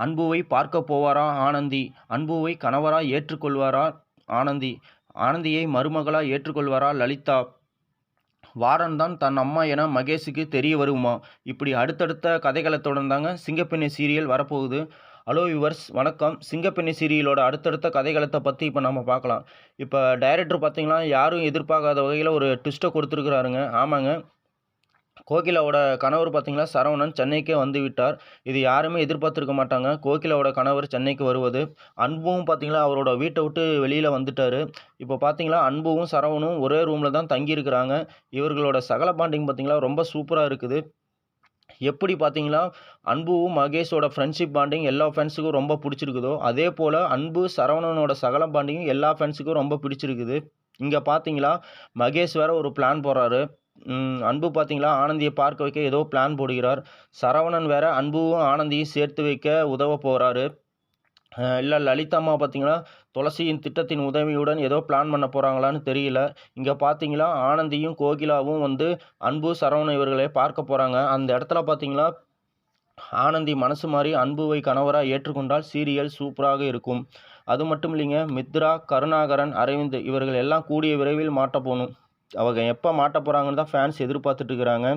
அன்புவை பார்க்கப் போவாரா ஆனந்தி? அன்புவை கணவரா ஏற்றுக்கொள்வாரா ஆனந்தி? ஆனந்தியை மருமகளா ஏற்றுக்கொள்வாரா லலிதா? வாரன் தான் தன் அம்மா என மகேஷுக்கு தெரிய வருமா? இப்படி அடுத்தடுத்த கதைகளை தொடர்ந்தாங்க சிங்கப்பெண்ணை சீரியல் வரப்போகுது. ஹலோ வியூவர்ஸ், வணக்கம். சிங்கப்பெண்ணை சீரியலோட அடுத்தடுத்த கதைகளத்தை பற்றி இப்போ நம்ம பார்க்கலாம். இப்போ டைரக்டர் பார்த்தீங்கன்னா யாரும் எதிர்பார்க்காத வகையில் ஒரு ட்விஸ்ட்டை கொடுத்துருக்குறாருங்க. ஆமாங்க, கோகிலாவோட கணவர் பார்த்தீங்களா சரவணன் சென்னைக்கே வந்து விட்டார். இது யாருமே எதிர்பார்த்துருக்க மாட்டாங்க, கோகிலாவோட கணவர் சென்னைக்கு வருவது. அன்பும் பார்த்தீங்களா அவரோட வீட்டை விட்டு வெளியில் வந்துட்டார். இப்போ பார்த்தீங்களா அன்பும் சரவணும் ஒரே ரூமில் தான் தங்கியிருக்கிறாங்க. இவர்களோட சகல பாண்டிங் பார்த்தீங்களா ரொம்ப சூப்பராக இருக்குது. எப்படி பார்த்தீங்களா அன்புவும் மகேஷோட ஃப்ரெண்ட்ஷிப் பாண்டிங் எல்லா ஃபேன்ஸுக்கும் ரொம்ப பிடிச்சிருக்குதோ, அதே போல் அன்பு சரவணனோட சகல பாண்டிங்கும் எல்லா ஃபேன்ஸுக்கும் ரொம்ப பிடிச்சிருக்குது. இங்கே பார்த்தீங்களா மகேஷ் வேற ஒரு பிளான் போடுறாரு. அன்பு பார்த்தீங்களா ஆனந்தியை பார்க்க வைக்க ஏதோ பிளான் போடுகிறார். சரவணன் வேற அன்புவும் ஆனந்தியும் சேர்த்து வைக்க உதவ போகிறாரு. இல்லை லலிதாம்மா பார்த்தீங்களா துளசியின் திட்டத்தின் உதவியுடன் ஏதோ பிளான் பண்ண போகிறாங்களான்னு தெரியல. இங்கே பார்த்தீங்களா ஆனந்தியும் கோகிலாவும் வந்து அன்பு சரவணன் இவர்களை பார்க்க போகிறாங்க. அந்த இடத்துல பார்த்தீங்களா ஆனந்தி மனசு மாறி அன்புவை கணவராக ஏற்றுக்கொண்டால் சீரியல் சூப்பராக இருக்கும். அது மட்டும் இல்லைங்க, மித்ரா, கருணாகரன், அரவிந்த் இவர்கள் எல்லாம் கூடிய விரைவில் மாட்ட போகணும். அவங்க எப்போ மாட்ட போகிறாங்கன்னு தான் ஃபேன்ஸ் எதிர்பார்த்துட்டு இருக்கிறாங்க.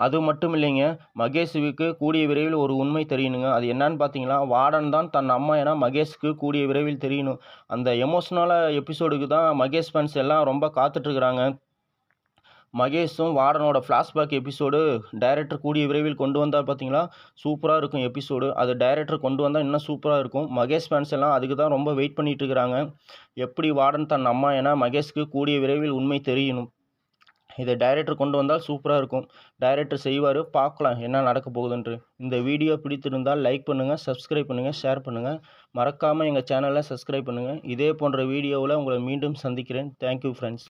அது மட்டும் இல்லைங்க, மகேஷுக்கு கூடிய விரைவில் ஒரு உண்மை தெரியணுங்க. அது என்னன்னு பார்த்தீங்களா, வார்டன் தான் தன் அம்மா என மகேஷுக்கு கூடிய விரைவில் தெரியணும். அந்த எமோஷ்னலான எபிசோடுக்கு தான் மகேஷ் ஃபேன்ஸ் எல்லாம் ரொம்ப காத்துட்ருக்குறாங்க. மகேஷும் வார்டனோட ஃப்ளாஷ்பேக் எபிசோடு டைரக்டர் கூடிய விரைவில் கொண்டு வந்தால் பார்த்தீங்களா சூப்பராக இருக்கும் எபிசோடு. அது டைரக்டர் கொண்டு வந்தால் இன்னும் சூப்பராக இருக்கும். மகேஷ் ஃபேன்ஸ் எல்லாம் அதுக்கு தான் ரொம்ப வெயிட் பண்ணிட்டு இருக்கிறாங்க. எப்படி வார்டன் தன் அம்மா என மகேஷ்க்கு கூடிய விரைவில் உண்மை தெரியணும். இதை டைரக்டர் கொண்டு வந்தால் சூப்பராக இருக்கும். டைரக்டர் செய்வார், பார்க்கலாம் என்ன நடக்க போகுதுன்று. இந்த வீடியோ பிடித்திருந்தால் லைக் பண்ணுங்கள், சப்ஸ்கிரைப் பண்ணுங்கள், ஷேர் பண்ணுங்கள். மறக்காமல் எங்கள் சேனலை சப்ஸ்கிரைப் பண்ணுங்கள். இதே போன்ற வீடியோவில் உங்களை மீண்டும் சந்திக்கிறேன். Thank you friends.